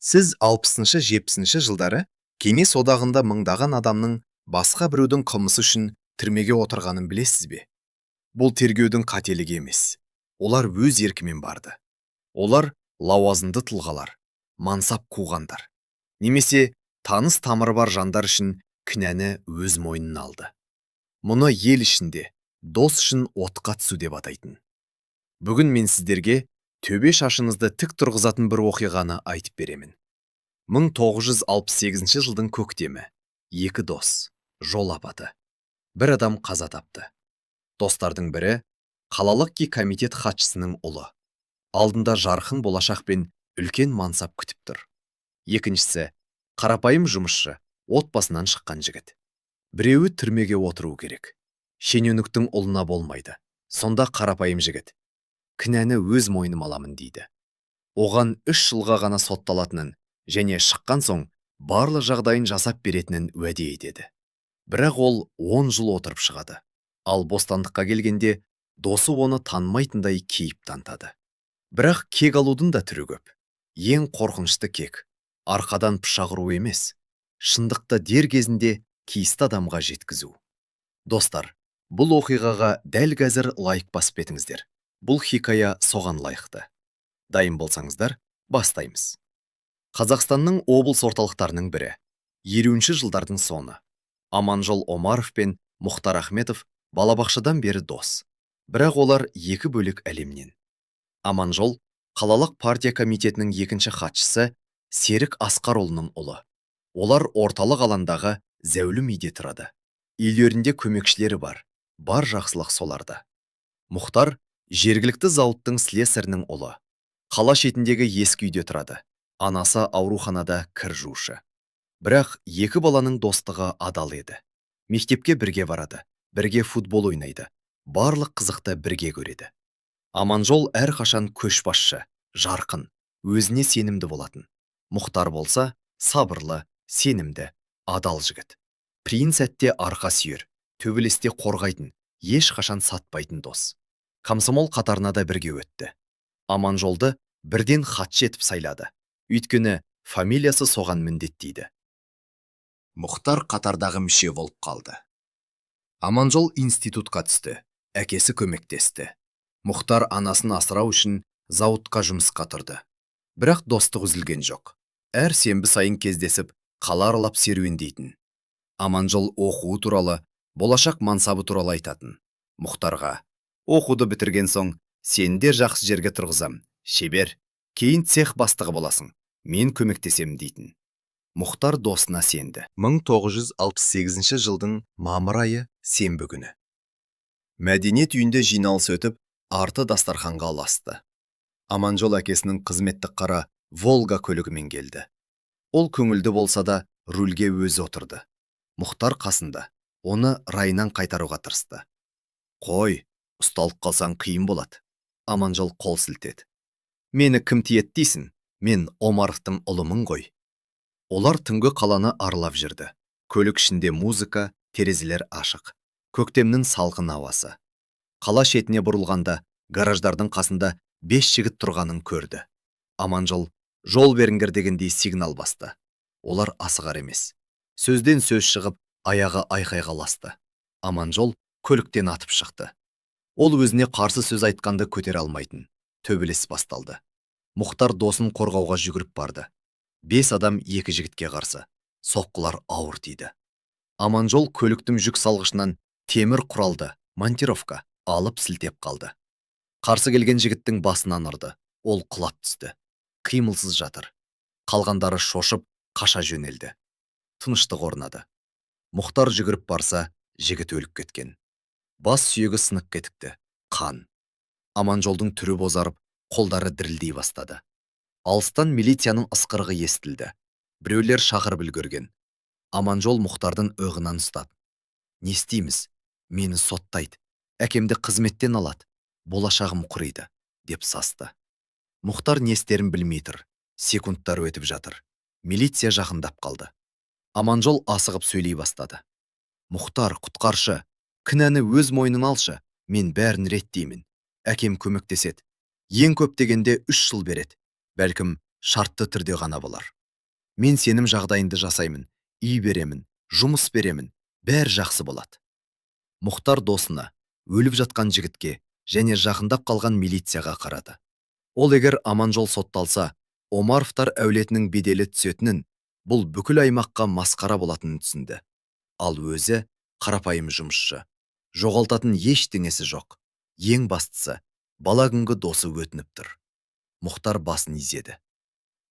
Сіз 60-70 жылдары кеңес одағында мыңдаған адамның басқа біреудің қылмысы үшін түрмеге отырғанын білесіз бе? Бұл тергеудің қателігі емес. Олар өз еркімен барды. Олар лауазымды тұлғалар, мансап қуғандар. Немесе таныс тамыры бар жандар үшін кінәні өз мойнына алды. Мұны ел ішінде, дос үшін отқа түсу деп атайтын. Бүгін мен сіздерге төбе шашыңызды тік тұрғызатын бір оқиғаны айтып беремін. 1968 жылдың көктемі. Екі дос. Жол апаты. Бір адам қаза тапты. Достардың бірі қалалық комитет хатшысының ұлы. Алдында жарқын болашақ пен үлкен мансап күтіп тұр. Екіншісі қарапайым жұмысшы, отбасынан шыққан жігіт. Біреуі түрмеге отыру керек. Шенеуніктің ұлына болмайды. Сонда қарапайым жігіт кінәні өз мойныма аламын дейді. Оған 3 жылға ғана сотталатынын және шыққан соң барлық жағдайын жасап беретінін уәде етеді. Бірақ ол 10 жыл отырып шығады. Ал бостандыққа келгенде досы оны танымайтындай кейіп танытады. Бірақ кек алудың да түрі көп. Ең қорқынышты кек арқадан пышақ ұру емес, шындықты дер кезінде киісті адамға жеткізу. Достар, бұл оқиғаға дәл қазір лайк басып етіңіздер. Бұл хикая соған лайықты. Дайын болсаңыздар, бастаймыз. Қазақстанның облыс орталықтарының бірі. 50-ші жылдардың соңы. Аманжол Омаров пен Мұхтар Ахметов балабақшадан бері дос. Бірақ олар екі бөлек әлемнен. Аманжол қалалық партия комитетінің екінші хатшысы Серік Асқарұлының ұлы. Олар орталық алаңдағы зәулім үйде тұрады. Үйлерінде көмекшілері бар жақсылық соларда. Мұхтар жергілікті зауыттың слесарінің ұлы. Қала шетіндегі ескі үйде тұрады. Анасы ауруханада кір жуушы. Бірақ екі баланың достығы адал еді. Мектепке бірге барады, бірге футбол ойнайды. Барлық қызықты бірге көреді. Аманжол әрқашан көшбасшы, жарқын, өзіне сенімді болатын. Мұхтар болса сабырлы, сенімді, адал жігіт. Қиын сәтте арқа сүйер, төбелесте қорғайтын, ешқашан сатпайтын дос. Комсомол қатарына да бірге өтті. Аманжолды бірден хатшы етіп сайлады. Өйткені фамилиясы соған міндеттейді. Мұхтар қатардағы мүше болып қалды. Аманжол институтқа түсті. Әкесі көмектесті. Мұхтар анасын асырау үшін зауытқа жұмысқа тұрды. Бірақ достық үзілген жоқ. Әр сенбі сайын кездесіп, қала аралап серуендейтін. Аманжол оқуы туралы, болашақ мансабы туралы айтатын. Мұхтарға: оқуды бітірген соң сендер жақсы жерге тұрғызам, шебер, кейін цех бастығы боласың, мен көмектесем дейтін. Мұхтар досына сенді. 1968 жылдың мамыр айы сенбі күні. Мәдениет үйінде жиналыс өтіп, арты дастарханға аласты. Аманжол әкесінің қызметтік қара Волга көлігімен келді. Ол көңілді болса да рульге өзі отырды. Мұхтар қасында, оны райынан қайтаруға тырысты. Қой, ұсталып қалсаң қиын болады. Аманжол қол сілтеді. Мені кім тиет дейсің? Мен Омаровтың ұлымын ғой. Олар түнгі қаланы аралап жүрді. Көлік ішінде музыка, терезелер ашық. Көктемнің салқын ауасы. Қала шетіне бұрылғанда гараждардың қасында 5 жігіт тұрғанын көрді. Аманжол жол беріңдер дегендей сигнал басты. Олар асығар емес. Сөзден сөз шығып, аяғы айқайға ласты. Аманжол көліктен атып шықты. Ол өзіне қарсы сөз айтқанды көтере алмайтын. Төбелес басталды. Мұхтар досын қорғауға жүгіріп барды. 5 адам 2 жігітке қарсы. Соққылар ауыр тиді. Аманжол көліктің жүк салғышынан темір құралды, монтировка, алып сілтеп қалды. Қарсы келген жігіттің басынан ұрды. Ол құлап түсті. Қимылсыз жатыр. Қалғандары шошып, қаша жөнелді. Тыныштық орнады. Мұхтар жүгіріп барса, жігіт өліп кеткен. Бас сүйегі сынып кетікті. Қан. Аманжолдың түрі бозарып, қолдары дірілдей бастады. Алыстан милицияның ысқырығы естілді. Біреулер шақырып үлгерген. Аманжол Мұхтардың өғынан ұстап: не істейміз? Мені соттайды. Әкемді қызметтен алады. Болашағым құриды, деп састы. Мұхтар не істерін білмей тұр. Секундтар өтіп жатыр. Милиция жақындап қалды. Аманжол асығып сөйлей бастады. Мұхтар, құтқаршы, кінәні өз мойнына алшы. Мен бәрін реттеймін. Әкем көмектеседі. Ең көп дегенде 3 жыл береді. Бәлкім шартты түрде ғана болар. Мен сенім жағдайынды жасаймын, үй беремін, жұмыс беремін, бәрі жақсы болады. Мұхтар досына, өліп жатқан жігітке және жақындап қалған милицияға қарады. Ол егер Аманжол сотталса, Омаровтар әулетінің беделі түсетінін, бұл бүкіл аймаққа масқара болатынын түсінді. Ал өзі қарапайым жұмысшы. Жоғалтатын ештеңесі жоқ. Ең бастысы, бала күнгі досы өтініп тұр. Мұхтар басын изеді.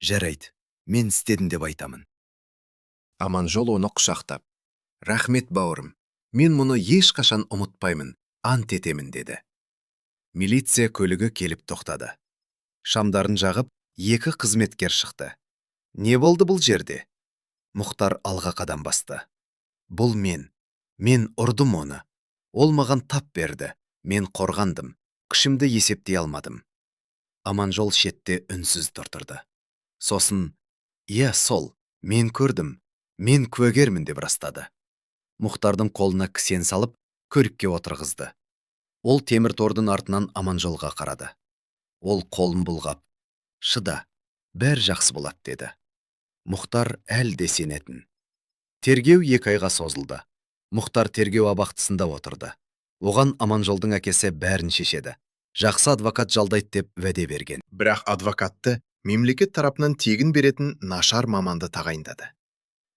Жарайды, мен істедім деп айтамын. Аманжол оны құшақтап, рахмет бауырым, мен мұны ешқашан ұмытпаймын, ант етемін деді. Милиция көлігі келіп тоқтады. Шамдарын жағып, екі қызметкер шықты. Не болды бұл жерде? Мұхтар алға қадам басты. Бұл мен ұрдым оны. Ол маған тап берді. Мен қорғандым. Күшімді есептей алмадым. Аманжол шетте үнсіз тұрды. Сосын, сол, мен көрдім. Мен куәгермін деп растады. Мұхтардың қолына кісен салып, көлікке отырғызды. Ол темір тордың артынан Аманжолға қарады. Ол қолын бұлғап, шыда, бәр жақсы болады деді. Мұхтар әлде сенетін. Тергеу 2 айға созылды. Мұхтар тергеу абақтысында отырды. Оған Аманжолдың әкесі бәрін шешеді. Жақсы адвокат жалдайды деп уәде берген. Бірақ адвокатты мемлекет тарапынан тегін беретін нашар маманды тағайындады.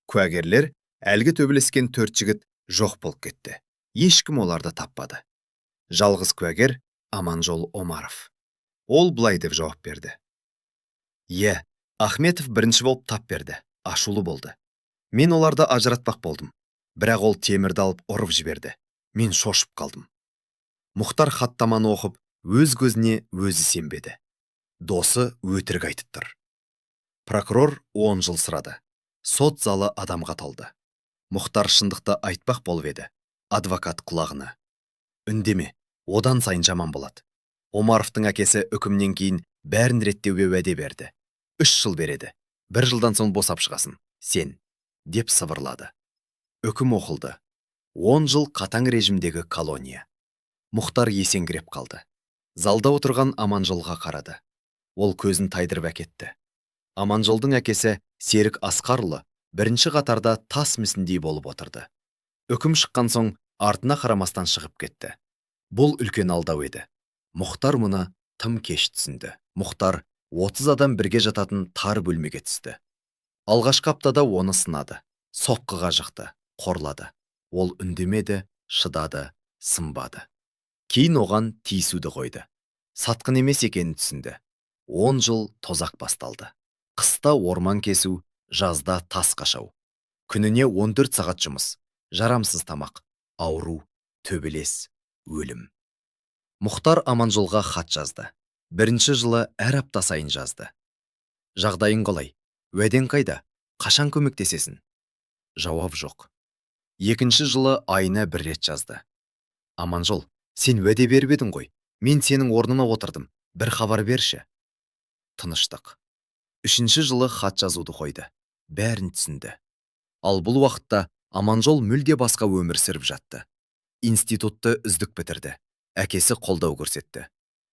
Куәгерлер әлгі төбелескен 4 жігіт жоқ болып кетті. Ешкім оларды таппады. Жалғыз куәгер Аманжол Омаров. Ол былай деп жауап берді. Ахметов бірінші болып тап берді. Ашулы болды. Мен оларды ажыратпақ болдым. Бірақ ол темірді алып ұрып жіберді. Мен шошып қалдым. Мұхтар хаттаманы оқып, өз көзіне өзі сенбеді. Досы өтірік айтып тұр. Прокурор 10 жыл сұрады. Сот залы адамға толды. Мұхтар шындықты айтпақ болып еді. Адвокат құлағына. Үндеме, одан сайын жаман болады. Омаровтың әкесі үкімнен кейін бәрін реттеуге уәде берді. 3 жыл береді. 1 жылдан соң босап шығасын. Сен, деп сыбырлады. Үкім оқылды. 10 жыл қатаң режимдегі колония. Мұхтар есеңгіреп қалды. Залда отырған Аманжолға қарады. Ол көзін тайдырып әкетті. Аманжолдың әкесі Серік Асқарұлы бірінші қатарда тас мүсіндей болып отырды. Үкім шыққан соң артына қарамастан шығып кетті. Бұл үлкен алдау еді. Мұхтар мұны тым кеш түсінді. Мұхтар 30 адам бірге жататын тар бөлмеге түсті. Алғашқы аптада оны сынады. Соққыға жықты, қорлады. Ол үндемеді, шыдады, сынбады. Кейін оған тиісуді қойды. Сатқын емес екенін түсінді. 10 жыл тозақ басталды. Қыста орман кесу, жазда тас қашау. Күніне 14 сағат жұмыс, жарамсыз тамақ, ауру, төбелес, өлім. Мұхтар Аманжолға хат жазды. 1-ші жылы әр апта сайын жазды. Жағдайың қалай? Уәдең қайда? Қашан көмектесесің? Жауап жоқ. 2-ші жылы айына 1 рет жазды. Аманжол, сен уәде беріп едің ғой. Мен сенің орнына отырдым. Bir хабар берші. Тыныштық. 3-ші жылы хат жазуды қойды. Бәрін түсінді. Ал бұл уақытта Аманжол мүлде басқа өмір сүріп жатты. Институтты үздік бітірді. Әкесі қолдау көрсетті.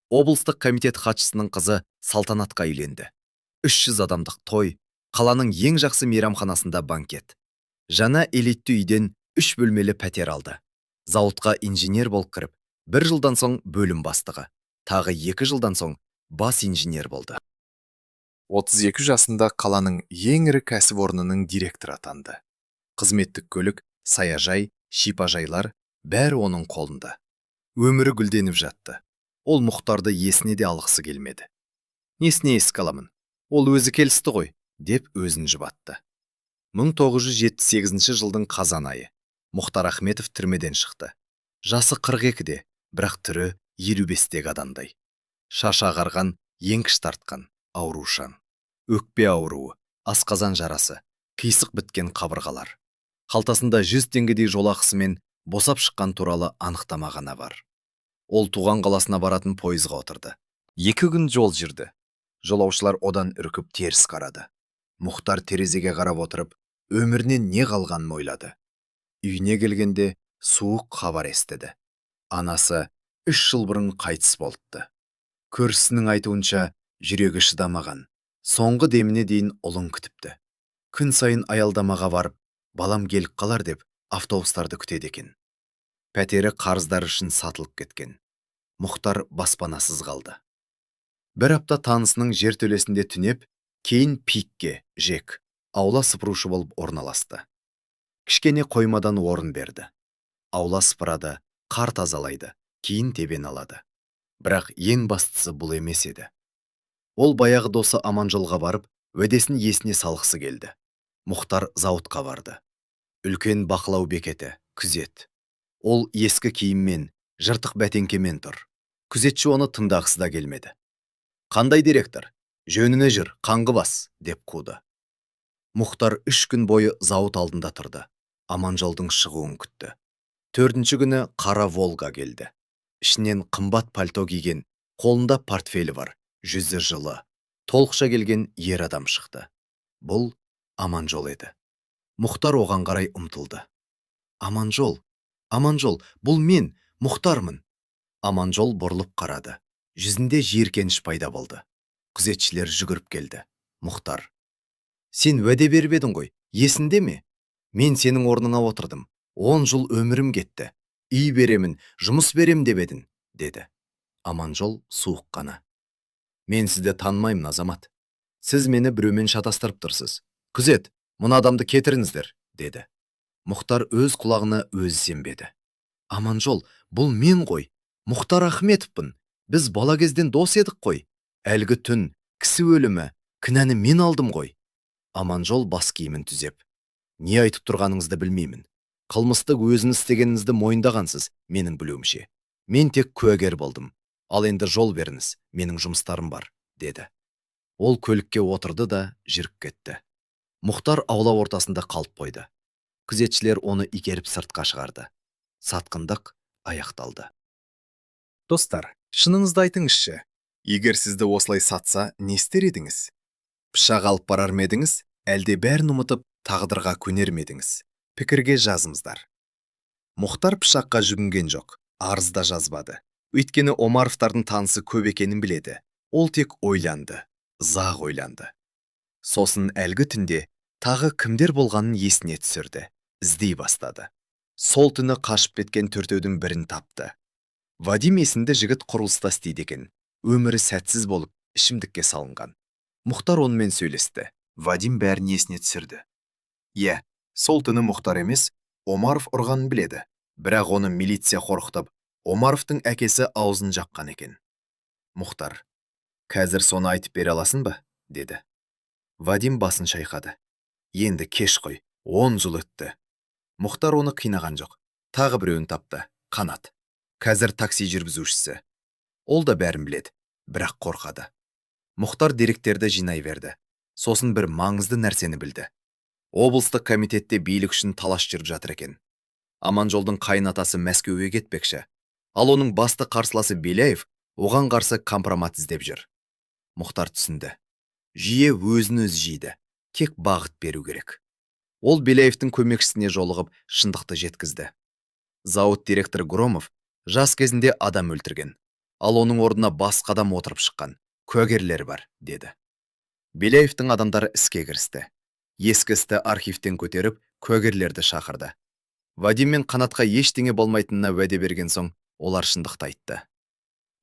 Облыстық комитет хатшысының қызы салтанатқа үйленді. 300 адамдық той, қаланың ең жақсы мейрамханасында банкет. Жаңа элитті үйден 3 бөлмелі пәтер алды. Зауытқа инженер болып кіріп, 1 жылдан соң бөлім бастығы, тағы 2 жылдан соң бас инженер болды. 32 жасында қаланың ең ірі кәсіпорнының директоры атанды. Қызметтік көлік, саяжай, шипажайлар бәрі оның қолында. Өмірі гүлденіп жатты. Ол Мұхтарды есіне де алғысы келмеді. Несіне еске аламын? Ол өзі келісті ғой, деп өзін жұбатты. 1978 жылдың қазан айы. Мұхтар Ахметов түрмеден шықты. Жасы 42-де, бірақ түрі 55-тегі адамдай. Шашы ағарған, еңкіш тартқан, аурушан. Өкпе ауруы, асқазан жарасы, қисық біткен қабырғалар. Қалтасында 100 теңгедей жолақысымен босап шыққан туралы анықтама ғана бар. Ол туған қаласына баратын пойызға отырды. 2 күн жол жүрді. Жолаушылар одан үркіп теріс қарады. Мұхтар терезеге қарап отырып, өмірінен не қалғанын ойлады. Үйіне келгенде суық хабар естіді. Анасы 3 жыл бұрын қайтыс болыпты. Көршісінің айтуынша жүрегі шыдамаған, Соңғы деміне дейін ұлын күтіпті. Күн сайын аялдамаға барып, балам келіп қалар деп, автобустарды күтеді екен. Пәтері қарыздар үшін сатылып кеткен. Мұхтар баспанасыз қалды. Бір апта танысының жертөлесінде түнеп, кейін пикке, жек, аула сыпырушы болып орналасты. Кішкене қоймадан орын берді. Аула сыпырады, қар тазалайды, кейін тебен алады. Бірақ ең бастысы бұл емес еді. Ол баяғы досы Аманжолға барып, уәдесін есіне салғысы келді. Мұхтар зауытқа барды. Үлкен бақылау бекеті, күзет. Ол ескі киіммен, жыртық бәтеңкемен тұр. Күзетші оны тыңдағысы да келмеді. «Қандай директор? Жөніне жүр, қаңғы бас», деп қуды. Мұхтар 3 күн бойы зауыт алдында тұрды. Аманжолдың шығуын күтті. 4-ші күні қара Волга келді. Ішінен қымбат пальто киген, қолында портфелі бар, жүзі жылы, толықша келген ер адам шықты. Бұл Аманжол еді. Мұхтар оған қарай ұмтылды. «Аманжол, Аманжол, бұл мен, Мұхтармын». Аманжол бұрылып қарады. Жүзінде жиіркеніш пайда болды. Күзетшілер жүгіріп келді. «Мұхтар, сен уәде беріп едің ғой, есінде ме? Мен сенің орныңа отырдым. 10 жыл өмірім кетті. Үй беремін, жұмыс берем деп едің», деді. Аманжол суық қана. «Мен сізді танымаймын, азамат. Сіз мені біреумен шатастырып тұрсыз. Күзет, мұны адамды кетіріңіздер», деді. Мұхтар өз құлағына өзі сенбеді. «Аманжол, бұл мен ғой. Мұхтар Ахметовпын. Біз бала кезден дос едік қой. Әлгі түн, кісі өлімі, кінәні мен алдым ғой». Аманжол бас киімін түзеп: «Не айтып тұрғаныңызды білмеймін. Қылмысты өзіңіз істегеніңізді мойындағансыз, менің білуімше. Мен тек куәгер болдым. Ал енді жол беріңіз, менің жұмыстарым бар», деді. Ол көлікке отырды да жүріп кетті. Мұхтар аула ортасында қалып қойды. Күзетшілер оны икеріп сыртқа шығарды. Сатқындық аяқталды. Достар, шыныңызды айтыңызшы. Егер сізді осылай сатса, не істер едіңіз? Пышақ алып барар ма едіңіз, әлде бәрін ұмытып, тағдырға көнер ме едіңіз? Пікірге жазыңыздар. Мұхтар пышаққа жүгінген жоқ, арыз да жазбады. Өйткені Омаровтардың танысы көп екенін біледі. Ол тек ойланды, ұзақ ойланды. Сосын әлгі түнде тағы кімдер болғанын есіне түсірді, іздей бастады. Сол түні қашып кеткен төртеудің бірін тапты. Вадим есімді жігіт құрылыста істейді екен. Өмірі сәтсіз болып, ішімдікке салынған. Мұхтар онымен сөйлесті. Вадим бәрін есіне түсірді. Иә, сол түні Мұхтар емес, Омаров ұрғанын біледі. Бірақ оны милиция қорқытып, Омаровтың әкесі аузын жапқан екен. Мұхтар: «Қазір соны айтып бере аласың ба?» деді. Вадим басын шайқады. «Енді кеш қой, 10 жыл өтті». Мұхтар оны қинаған жоқ. Тағы біреуін тапты, Қанат. Қазір такси жүргізушісі. Ол да бәрін біледі, бірақ қорқады. Мұхтар деректерді жинай берді. Сосын бір маңызды нәрсені білді. Облыстық комитетте билік үшін талас жүріп жатыр екен. Аманжолдың қайынатасы Мәскеуге кетпекші. Ал оның басты қарсыласы Беляев оған қарсы компромат іздеп жүр. Мұхтар түсінді. Жүйе өзін өзі жейді. Тек бағыт беру керек. Ол Беляевтің көмекшісіне жолығып, шындықты жеткізді. Зауыт директоры Громов жас кезінде адам өлтірген. Ал оның орнына басқа адам отырып шыққан. Куәгерлер бар, деді. Беляевтің адамдары іске кірісті. Ескі істі архивтен көтеріп, куәгерлерді шақырды. Вадим мен Қанатқа ештеңе болмайтынына уәде берген соң, олар шындықты айтты.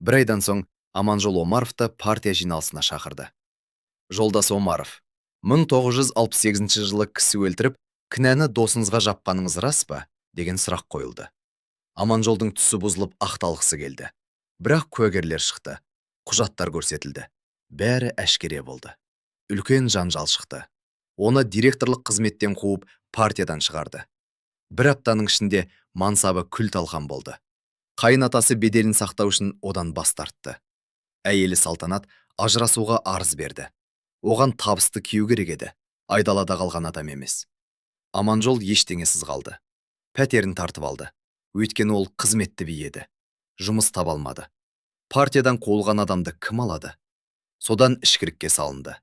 Бір айдан соң Аманжол Омаровты партия жиналысына шақырды. Жолдас Омаров, 1968 жылы кісі өлтіріп, кінәні досыңызға жапқаныңыз рас па? Деген сұрақ қойылды. Аманжолдың түсі бұзылып ақталғысы келді. Бірақ куәгерлер шықты. Құжаттар көрсетілді. Бәрі әшкере болды. Үлкен жанжал шықты. Оны директорлық қызметтен қуып, партиядан шығарды. Бір аптаның ішінде мансабы күл талқан болды. Қайынатасы беделін сақтау үшін одан бас тартты. Әйелі Салтанат ажырасуға арыз берді. Оған табысты күйеу керек еді. Айдалада қалған адам емес. Аманжол ештеңесіз қалды. Пәтерін тартып алды. Өйткені ол қызметті би еді. Жұмыс таба алмады. Партиядан қуылған адамды кім алады? Содан ішкілікке салынды.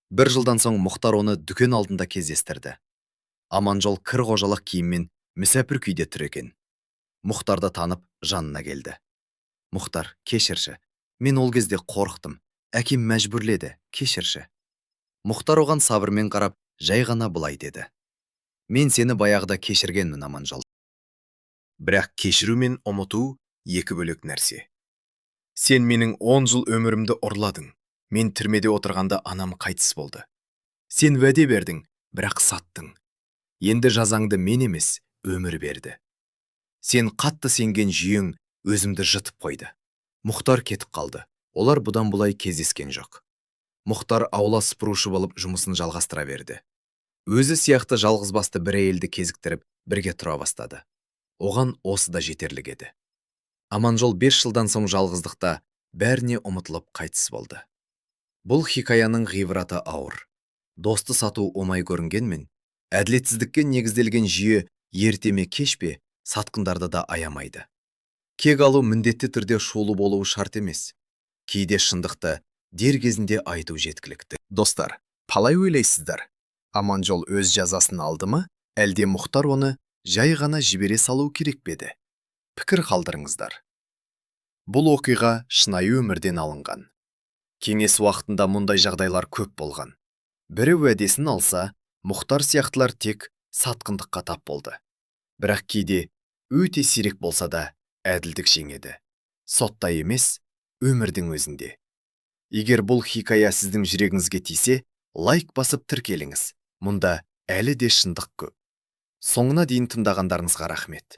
Бір жылдан соң Мұхтар оны дүкен алдында кездестірді. Аманжол кір қожалық киіммен мүсәпір күйде тұр екен. Мұхтарды танып жанына келді. Мұхтар, кешірші. Мен ол кезде қорықтым. Әкем мәжбүрледі, кешірші. Мұхтар оған сабырмен қарап, жай ғана былай деді. Мен сені баяғыда кешіргенмін, Аманжол. Бірақ кешіру мен ұмыту екі бөлек нәрсе. Сен менің 10 жыл өмірімді ұрладың. Мен түрмеде отырғанда анам қайтыс болды. Сен уәде бердің, бірақ саттың. Енді жазаңды мен емес, өмір берді. Сен қатты сенген жүйең өзімді жытып қойды. Мұхтар кетіп қалды. Олар бұдан бұлай кездескен жоқ. Мұхтар аула сыпырушы болып жұмысын жалғастыра берді. Өзі сияқты жалғызбасты бір әйелді кезіктіріп, бірге тұра бастады. Оған осы да жетерлік еді. Аманжол 5 жылдан соң жалғыздықта бәріне ұмытылып қайтыс болды. Бұл хикаяның ғибраты ауыр. Досты сату оңай көрінгенмен, әділетсіздікке негізделген жүйе ерте ме кеш пе сатқындарды да аямайды. Кек алу міндетті түрде шулы болуы шарт емес. Кейде шындықты дер кезінде айту жеткілікті. Достар, қалай ойлайсыздар? Аманжол өз жазасын алды ма, әлде Мұхтар оны жай ғана жібере салу керек пе еді? Пікір қалдырыңыздар. Бұл оқиға шынайы өмірден алынған. Кеңес уақытында мұндай жағдайлар көп болған. Бірі уәдесін алса, Мұхтар сияқтылар тек сатқындыққа тап болды. Бірақ кейде өте сирек болса да әділдік жеңеді. Сотта емес, өмірдің өзінде. Егер бұл хикая сіздің жүрегіңізге тисе, лайк басып тіркеліңіз. Мұнда әлі де шындық көп. Соңына дейін тыңдағандарыңызға рахмет.